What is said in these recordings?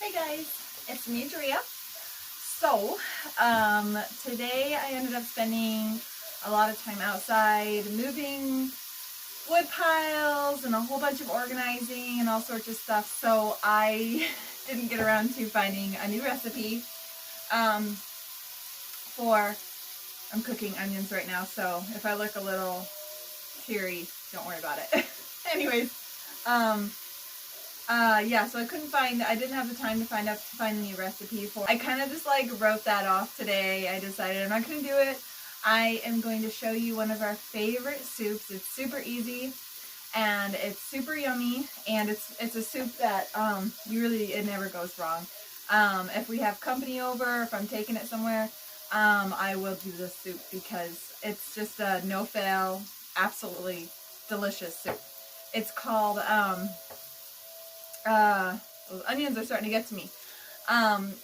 Hey guys, it's me, Drea. So, today I ended up spending a lot of time outside moving wood piles and a whole bunch of organizing and all sorts of stuff. So I didn't get around to finding a new recipe I'm cooking onions right now. So if I look a little teary, don't worry about it. Anyways, yeah, so I didn't have the time to find a new recipe for. I kind of just like wrote that off today. I decided I'm not going to do it. I am going to show you one of our favorite soups. It's super easy and it's super yummy, and it's a soup that it never goes wrong. If we have company over, if I'm taking it somewhere, I will do this soup because it's just a no-fail, absolutely delicious soup. It's called those onions are starting to get to me.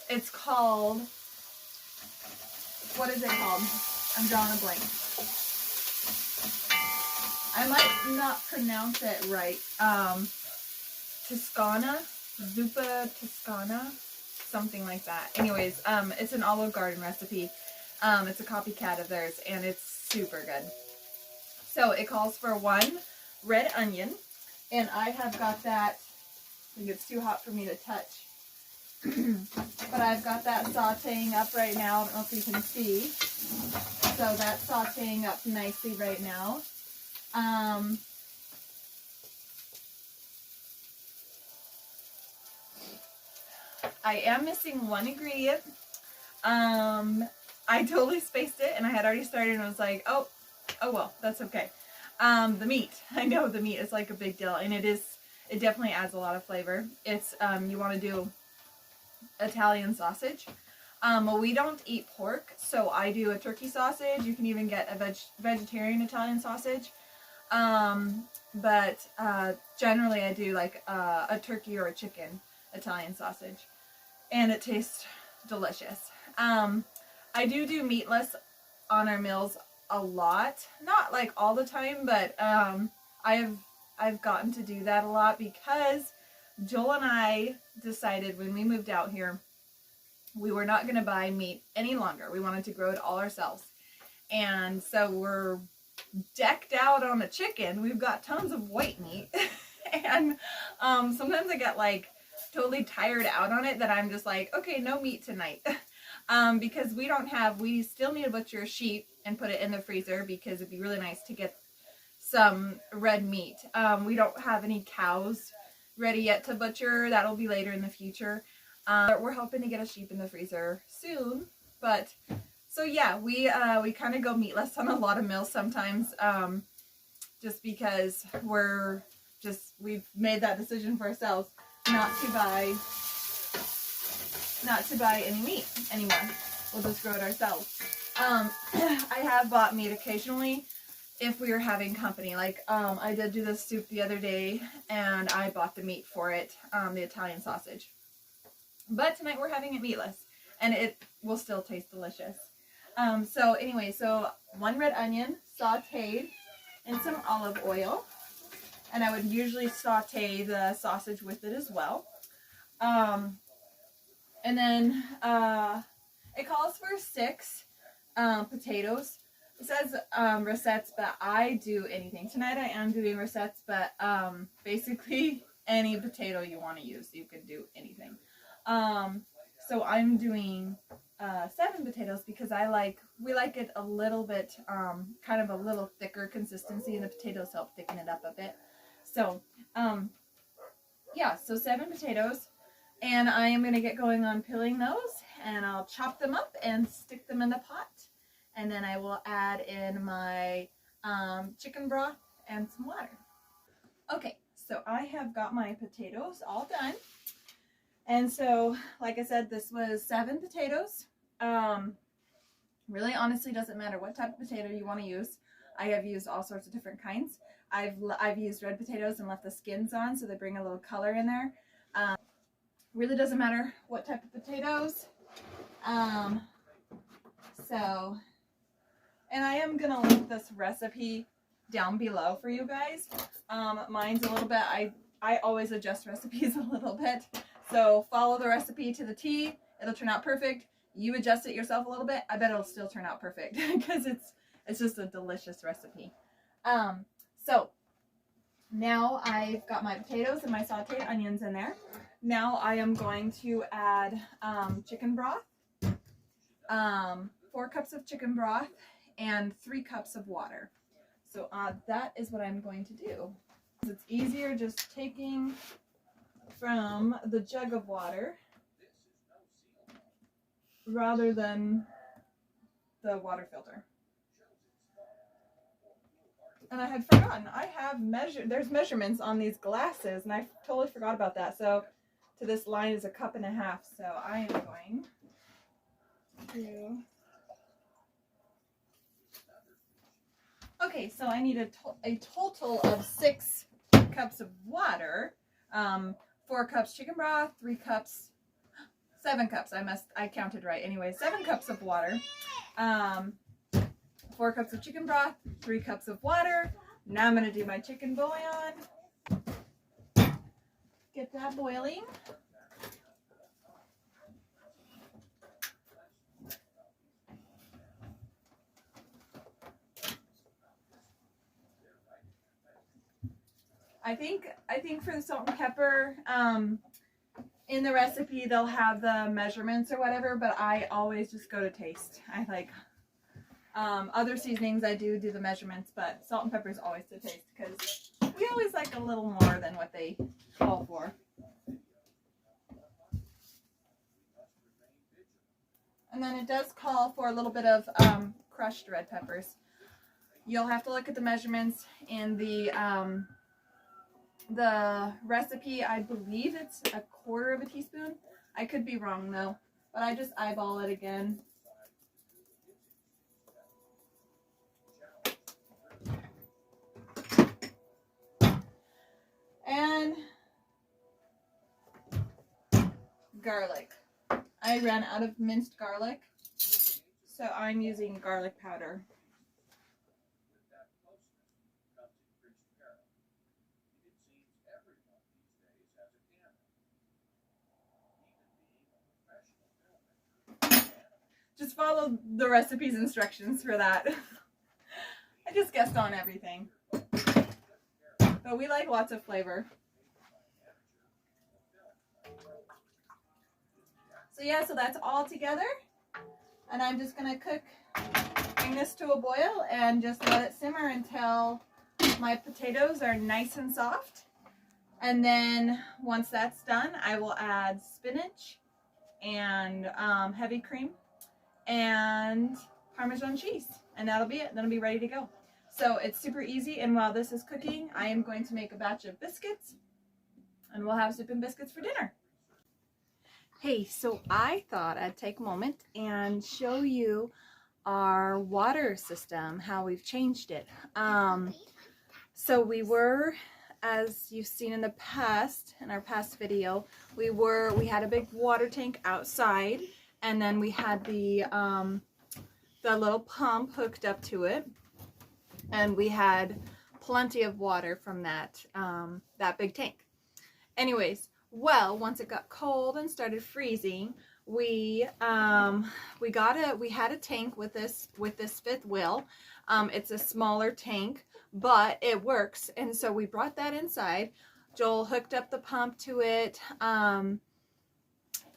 It's called, what is it called? I'm drawing a blank. I might not pronounce it right. Toscana, Zuppa Toscana, something like that. Anyways, it's an Olive Garden recipe. It's a copycat of theirs, and it's super good. So it calls for 1 red onion, and I have got that. I think it's too hot for me to touch. But I've got that sauteing up right now. I don't know if you can see. So that's sauteing up nicely right now. I am missing one ingredient. I totally spaced it, and I had already started, and I was like, oh well, that's okay. The meat. I know the meat is like a big deal, and it definitely adds a lot of flavor. It's, you want to do Italian sausage. Well, we don't eat pork, so I do a turkey sausage. You can even get a vegetarian Italian sausage. But generally I do like a turkey or a chicken Italian sausage, and it tastes delicious. I do meatless on our meals a lot, not like all the time, but I've gotten to do that a lot because Joel and I decided when we moved out here we were not going to buy meat any longer. We wanted to grow it all ourselves, and so we're decked out on a chicken. We've got tons of white meat and sometimes I get like totally tired out on it that I'm just like, okay, no meat tonight. Because we still need to butcher a sheep and put it in the freezer because it'd be really nice to get some red meat. We don't have any cows ready yet to butcher. That'll be later in the future. We're hoping to get a sheep in the freezer soon, but so yeah, we kind of go meatless on a lot of meals sometimes, just because we've made that decision for ourselves not to buy any meat anymore. We'll just grow it ourselves. I have bought meat occasionally if we were having company. Like, I did do this soup the other day, and I bought the meat for it, the Italian sausage. But tonight we're having it meatless, and it will still taste delicious. So anyway, 1 red onion sauteed in some olive oil, and I would usually saute the sausage with it as well. And then it calls for 6 potatoes. It says recettes, but I do anything. Tonight I am doing recettes, but basically any potato you want to use, you could do anything. So I'm doing 7 potatoes because we like it a little bit, kind of a little thicker consistency, and the potatoes help thicken it up a bit. So, yeah, so 7 potatoes, and I am going to get going on peeling those, and I'll chop them up and stick them in the pot, and then I will add in my chicken broth and some water. Okay, so I have got my potatoes all done. And so, like I said, this was 7 potatoes. Really, honestly, doesn't matter what type of potato you want to use. I have used all sorts of different kinds. I've used red potatoes and left the skins on, so they bring a little color in there. Really doesn't matter what type of potatoes. And I am gonna link this recipe down below for you guys. Mine's a little bit. I always adjust recipes a little bit. So follow the recipe to the T. It'll turn out perfect. You adjust it yourself a little bit. I bet it'll still turn out perfect because it's just a delicious recipe. So now I've got my potatoes and my sauteed onions in there. Now I am going to add chicken broth, 4 cups of chicken broth, and 3 cups of water. So that is what I'm going to do. It's easier just taking from the jug of water rather than the water filter. And I had forgotten, I have there's measurements on these glasses, and I totally forgot about that. So to this line is 1.5 cups. So I am going to, okay, so I need a total of 6 cups of water, 4 cups chicken broth, 3 cups, 7 cups. I counted right. Anyway, 7 cups of water, 4 cups of chicken broth, 3 cups of water. Now I'm going to do my chicken bouillon. Get that boiling. I think for the salt and pepper, in the recipe they'll have the measurements or whatever, but I always just go to taste. I like other seasonings, I do the measurements, but salt and pepper is always to taste because we always like a little more than what they call for. And then it does call for a little bit of crushed red peppers. You'll have to look at the measurements in the recipe. I believe it's 1/4 teaspoon. I could be wrong though, but I just eyeball it again. And garlic. I ran out of minced garlic, so I'm using garlic powder. Just follow the recipe's instructions for that. I just guessed on everything. But we like lots of flavor. So yeah, so that's all together. And I'm just going to bring this to a boil and just let it simmer until my potatoes are nice and soft. And then once that's done, I will add spinach and heavy cream and Parmesan cheese, and that'll be it. That'll be ready to go. So it's super easy, and while this is cooking, I am going to make a batch of biscuits, and we'll have soup and biscuits for dinner. Hey, so I thought I'd take a moment and show you our water system, how we've changed it. So we were, as you've seen in the past, in our past video, we had a big water tank outside, and then we had the little pump hooked up to it, and we had plenty of water from that that big tank. Anyways, well, once it got cold and started freezing, we had a tank with this 5th wheel. It's a smaller tank, but it works, and so we brought that inside. Joel hooked up the pump to it.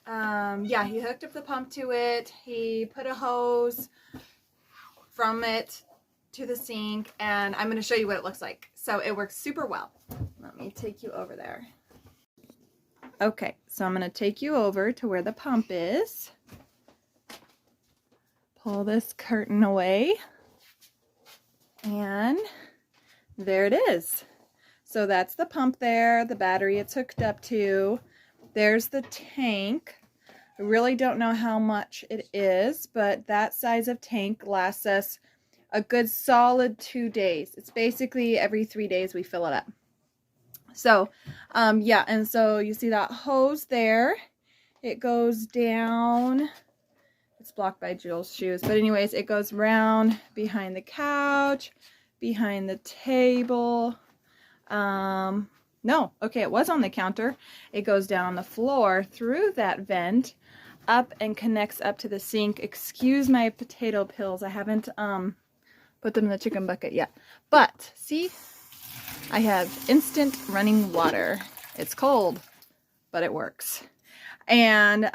Yeah, he hooked up the pump to it. He put a hose from it to the sink, and I'm going to show you what it looks like. So it works super well. Let me take you over there. Okay, so I'm going to take you over to where the pump is. Pull this curtain away, and there it is. So that's the pump there, the battery it's hooked up to. There's the tank. I really don't know how much it is, but that size of tank lasts us a good solid 2 days. It's basically every 3 days we fill it up. So, yeah, and so you see that hose there. It goes down. It's blocked by Jill's shoes. But anyways, it goes round behind the couch, behind the table, No, okay, it was on the counter. It goes down on the floor through that vent up and connects up to the sink. Excuse my potato pills. I haven't put them in the chicken bucket yet. But see, I have instant running water. It's cold, but it works. And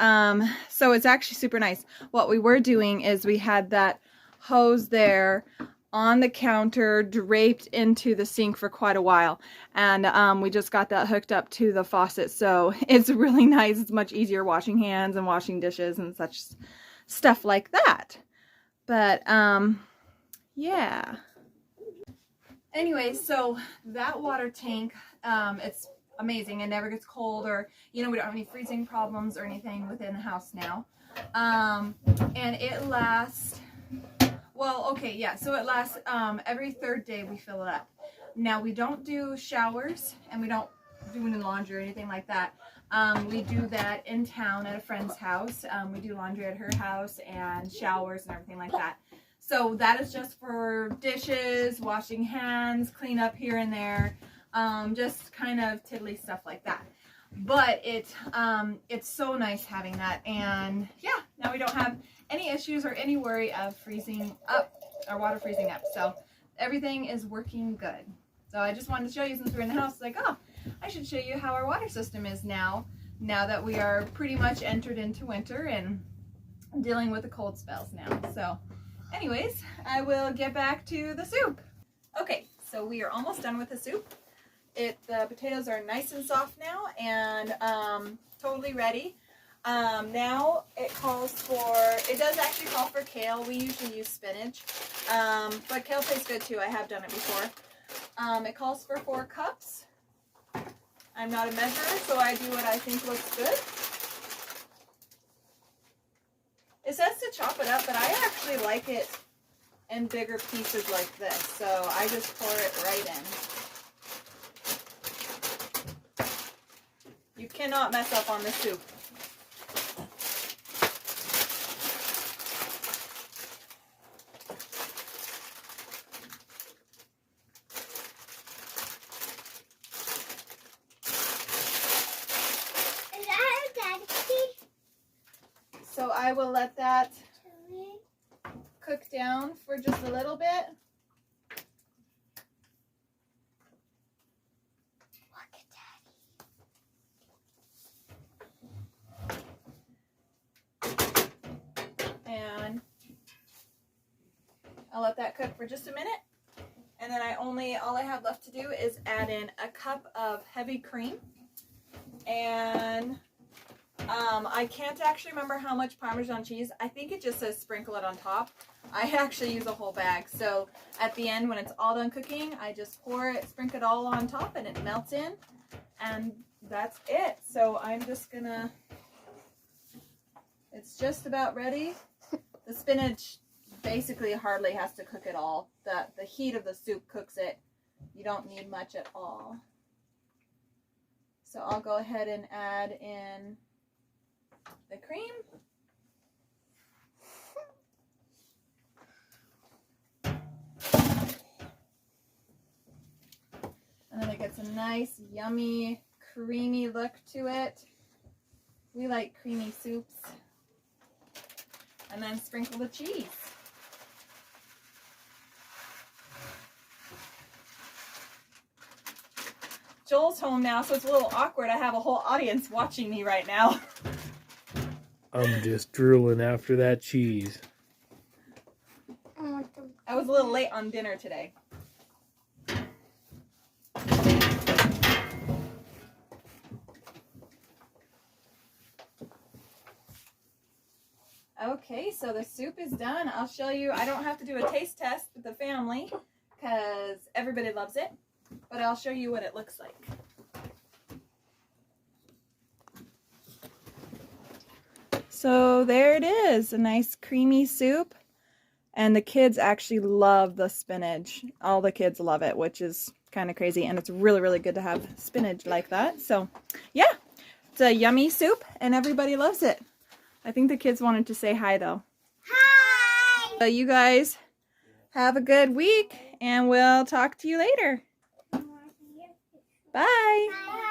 so it's actually super nice. What we were doing is we had that hose there on the counter draped into the sink for quite a while, and we just got that hooked up to the faucet, so it's really nice. It's much easier washing hands and washing dishes and such stuff like that. But yeah, anyway, so that water tank, it's amazing. It never gets cold, or we don't have any freezing problems or anything within the house now. And it lasts, well, okay, yeah, so it lasts every third day we fill it up. Now, we don't do showers, and we don't do any laundry or anything like that. We do that in town at a friend's house. We do laundry at her house and showers and everything like that. So that is just for dishes, washing hands, clean up here and there, just kind of tiddly stuff like that. But it's so nice having that, and yeah, now we don't have any issues or any worry of freezing up, our water freezing up. So everything is working good. So I just wanted to show you, since we're in the house, like, oh, I should show you how our water system is now that we are pretty much entered into winter and dealing with the cold spells now. So anyways, I will get back to the soup. Okay, so we are almost done with the soup. The potatoes are nice and soft now, and totally ready. Now it does actually call for kale. We usually use spinach, but kale tastes good too. I have done it before. It calls for 4 cups. I'm not a measurer, so I do what I think looks good. It says to chop it up, but I actually like it in bigger pieces like this, so I just pour it right in. You cannot mess up on the soup. So I will let that cook down for just a little bit. And I'll let that cook for just a minute. And then all I have left to do is add in a cup of heavy cream. And I can't actually remember how much Parmesan cheese. I think it just says sprinkle it on top. I actually use a whole bag. So at the end, when it's all done cooking, I just sprinkle it all on top, and it melts in. And that's it. So I'm just gonna, it's just about ready. The spinach basically hardly has to cook at all. The heat of the soup cooks it. You don't need much at all. So I'll go ahead and add in the cream. And then it gets a nice, yummy, creamy look to it. We like creamy soups. And then sprinkle the cheese. Joel's home now, so it's a little awkward. I have a whole audience watching me right now. I'm just drooling after that cheese. I was a little late on dinner today. Okay, so the soup is done. I'll show you. I don't have to do a taste test with the family because everybody loves it, but I'll show you what it looks like. So there it is, a nice creamy soup, and the kids actually love the spinach. All the kids love it, which is kind of crazy, and it's really, really good to have spinach like that. So yeah, it's a yummy soup, and everybody loves it. I think the kids wanted to say hi though. Hi! So you guys have a good week, and we'll talk to you later. Bye. Bye.